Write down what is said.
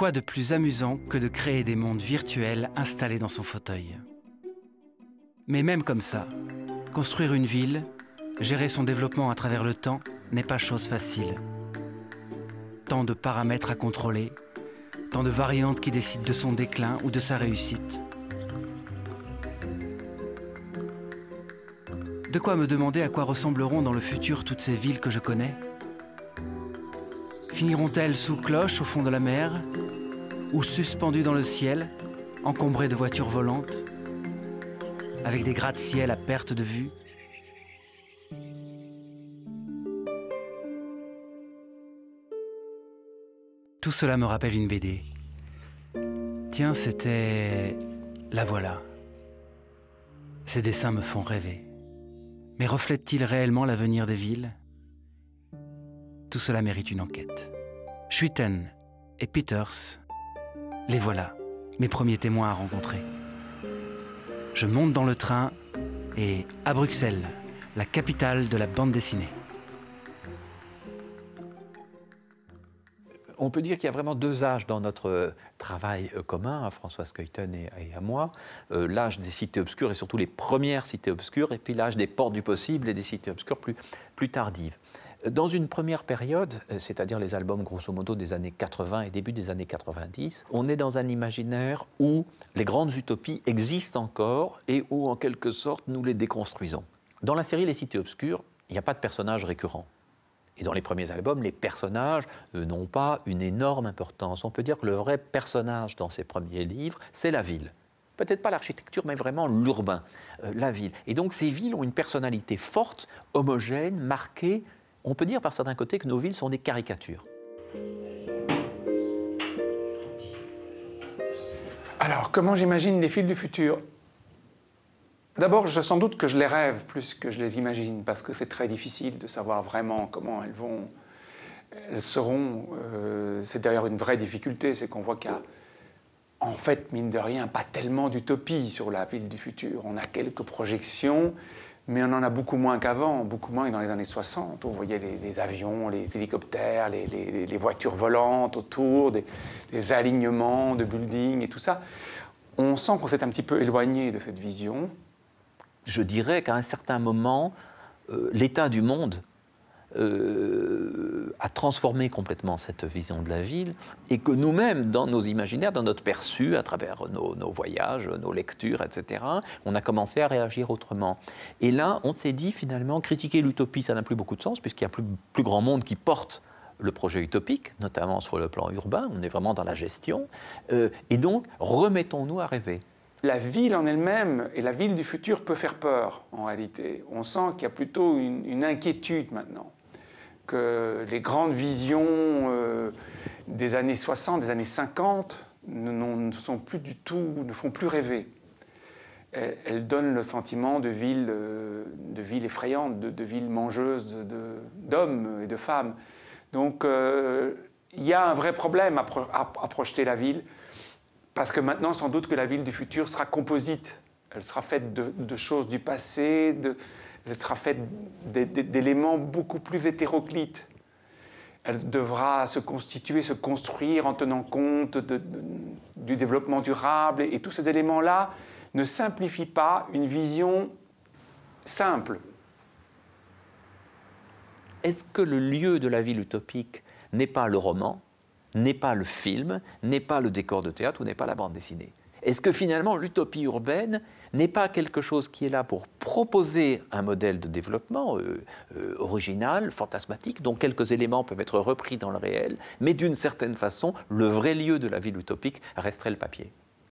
Quoi de plus amusant que de créer des mondes virtuels installés dans son fauteuil? Mais même comme ça, construire une ville, gérer son développement à travers le temps n'est pas chose facile. Tant de paramètres à contrôler, tant de variantes qui décident de son déclin ou de sa réussite. De quoi me demander à quoi ressembleront dans le futur toutes ces villes que je connais? Finiront-elles sous cloche au fond de la mer? Ou suspendues dans le ciel, encombrées de voitures volantes, avec des gratte-ciel à perte de vue? Tout cela me rappelle une BD. Tiens, c'était... La voilà. Ces dessins me font rêver. Mais reflètent-ils réellement l'avenir des villes? Tout cela mérite une enquête. Schuiten et Peters, les voilà, mes premiers témoins à rencontrer. Je monte dans le train et à Bruxelles, la capitale de la bande dessinée. On peut dire qu'il y a vraiment deux âges dans notre travail commun, à François Schuiten et à moi. L'âge des cités obscures et surtout les premières cités obscures, et puis l'âge des portes du possible et des cités obscures plus tardives. Dans une première période, c'est-à-dire les albums grosso modo des années 80 et début des années 90, on est dans un imaginaire où les grandes utopies existent encore et où en quelque sorte nous les déconstruisons. Dans la série Les cités obscures, il n'y a pas de personnages récurrents. Et dans les premiers albums, les personnages n'ont pas une énorme importance. On peut dire que le vrai personnage dans ces premiers livres, c'est la ville. Peut-être pas l'architecture, mais vraiment l'urbain, la ville. Et donc ces villes ont une personnalité forte, homogène, marquée. On peut dire par certains côtés que nos villes sont des caricatures. Alors, comment j'imagine les villes du futur? D'abord, sans doute que je les rêve plus que je les imagine, parce que c'est très difficile de savoir vraiment comment elles seront. C'est d'ailleurs une vraie difficulté, c'est qu'on voit qu'il y a, en fait, mine de rien, pas tellement d'utopie sur la ville du futur. On a quelques projections, mais on en a beaucoup moins qu'avant, beaucoup moins que dans les années 60. On voyait les avions, les hélicoptères, les voitures volantes autour, des alignements de buildings et tout ça. On sent qu'on s'est un petit peu éloigné de cette vision. Je dirais qu'à un certain moment, l'état du monde a transformé complètement cette vision de la ville et que nous-mêmes, dans nos imaginaires, dans notre perçu, à travers nos voyages, nos lectures, etc., on a commencé à réagir autrement. Et là, on s'est dit finalement, critiquer l'utopie, ça n'a plus beaucoup de sens puisqu'il y a plus grand monde qui porte le projet utopique, notamment sur le plan urbain, on est vraiment dans la gestion, et donc remettons-nous à rêver. La ville en elle-même et la ville du futur peut faire peur, en réalité. On sent qu'il y a plutôt une inquiétude maintenant, que les grandes visions des années 60, des années 50 ne sont plus du tout, ne font plus rêver. Elles donnent le sentiment de ville effrayante, de ville mangeuse d'hommes et de femmes. Donc il y a un vrai problème à projeter la ville. Parce que maintenant, sans doute que la ville du futur sera composite. Elle sera faite de choses du passé, elle sera faite d'éléments beaucoup plus hétéroclites. Elle devra se constituer, se construire en tenant compte du développement durable. Et tous ces éléments-là ne simplifient pas une vision simple. Est-ce que le lieu de la ville utopique n'est pas le roman, n'est pas le film, n'est pas le décor de théâtre ou n'est pas la bande dessinée? Est-ce que finalement l'utopie urbaine n'est pas quelque chose qui est là pour proposer un modèle de développement original, fantasmatique, dont quelques éléments peuvent être repris dans le réel, mais d'une certaine façon, le vrai lieu de la ville utopique resterait le papier?